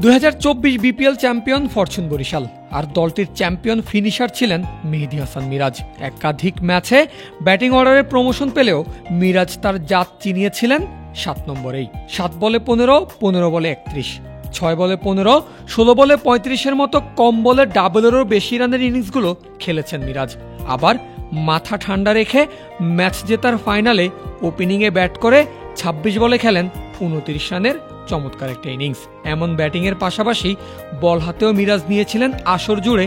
2024 BPL champion Fortune Barishal, আর দলটির champion finisher ছিলেন মেহেদী হাসান মিরাজ। একাধিক ম্যাচে ব্যাটিং অর্ডারে প্রমোশন পেলেও মিরাজ তার জাত চিনিয়েছিলেন 7 নম্বরেই। 7 বলে 15, 15 বলে 31, 6 বলে 15, 16 বলে 35-এর মতো কম বলে ডাবলেরও বেশি রানের ইনিংসগুলো খেলেছেন মিরাজ। আবার মাথা ঠান্ডা রেখে ম্যাচ জেতার ফাইনালে ওপেনিংয়ে ব্যাট করে 26 বলে খেলেন 29 রানের চমৎকার একটা ইনিংস। এমন ব্যাটিংয়ের পাশাপাশি বল হাতেও মিরাজ নিয়েছিলেন আসর জুড়ে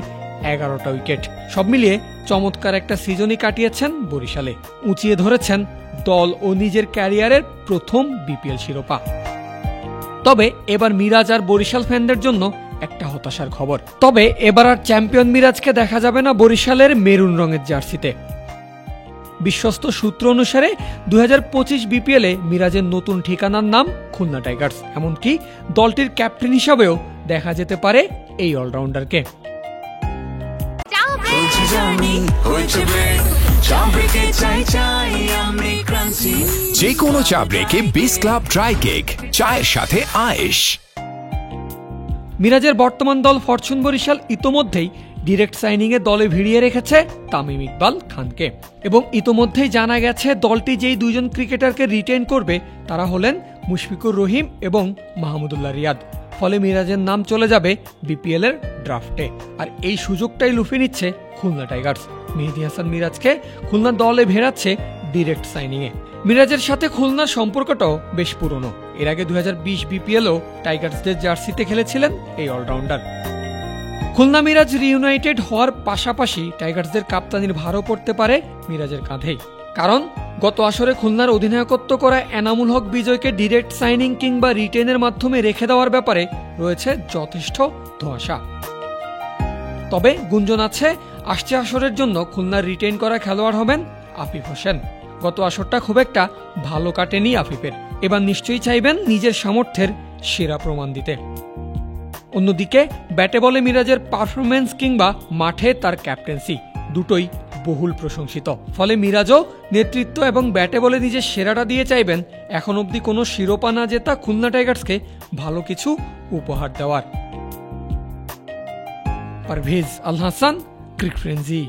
11টা উইকেট। সব মিলিয়ে চমৎকার একটা সিজনই কাটিয়েছেন বরিশালে, উঁচিয়ে ধরেছেন দল ও নিজের ক্যারিয়ারের প্রথম বিপিএল শিরোপা। তবে এবার মিরাজ আর বরিশাল ফ্যানদের জন্য একটা হতাশার খবর। তবে এবার আর চ্যাম্পিয়ন মিরাজকে দেখা যাবে না বরিশালের মেরুন রঙের জার্সিতে। বিশ্বস্ত সূত্র অনুসারে 2025 বিপিএলে মিরাজের নতুন ঠিকানার নাম খুলনা টাইগার্স। এমনকি দলটির ক্যাপ্টেন হিসাবেও দেখা যেতে পারে এই অলরাউন্ডারকে। যে কোনো চা ব্রেকে বিস ক্লাব ড্রাই কেক, চায়ের সাথে আয়েশ। মিরাজের বর্তমান দল ফরচুন বরিশাল ইতোমধ্যেই ডিরেক্ট সাইনিংয়ে দলে ভিড়িয়ে রেখেছে তামিম ইকবাল খানকে, এবং ইতোমধ্যেই জানা গেছে দলটি যেই দুইজন ক্রিকেটারকে রিটেইন করবে তারা হলেন মুশফিকুর রহিম এবং মাহমুদুল্লাহ রিয়াদ। ফলে মিরাজের নাম চলে যাবে বিপিএল এর ড্রাফটে, আর এই সুযোগটাই লুফে নিচ্ছে খুলনা টাইগার্স। মেহেদী হাসান মিরাজকে খুলনা দলে ভেড়াচ্ছে ডিরেক্ট সাইনিংয়ে। মিরাজের সাথে খুলনার সম্পর্কটাও বেশ পুরনো। এর আগে 2020 বিপিএলও টাইগার্সদের জার্সিতে খেলেছিলেন এই অলরাউন্ডার। খুলনা মিরাজ রিইউনাইটেড হওয়ার পাশাপাশি টাইগার্সদের কাপ্তানির ভারও পড়তে পারে মিরাজের কাঁধেই। কারণ গত আসরে খুলনার অধিনায়কত্ব করা এনামুল হক বিজয়কে ডিরেক্ট সাইনিং কিংবা রিটেনের মাধ্যমে রেখে দেওয়ার ব্যাপারে রয়েছে যথেষ্ট ধোঁয়াশা। তবে গুঞ্জন আছে আসছে আসরের জন্য খুলনার রিটেইন করা খেলোয়াড় হবেন আফিফ হোসেন। গত আসরটা খুব একটা ভালো কাটেনি আফিফের, এবার নিশ্চয়ই চাইবেন নিজের সামর্থ্যের সেরা প্রমাণ দিতে। অন্যদিকে ব্যাটে বলে মিরাজের পারফরমেন্স কিংবা মাঠে তার ক্যাপ্টেন্সি দুটোই বহুল প্রশংসিত। ফলে মিরাজও নেতৃত্ব এবং ব্যাটে বলে নিজের সেরাটা দিয়ে চাইবেন এখন অবধি কোনো শিরোপা না জেতা খুলনা টাইগার্সকে ভালো কিছু উপহার দেওয়ার। পারভেজ আল হাসান, ক্রিক ফ্রেন্জি।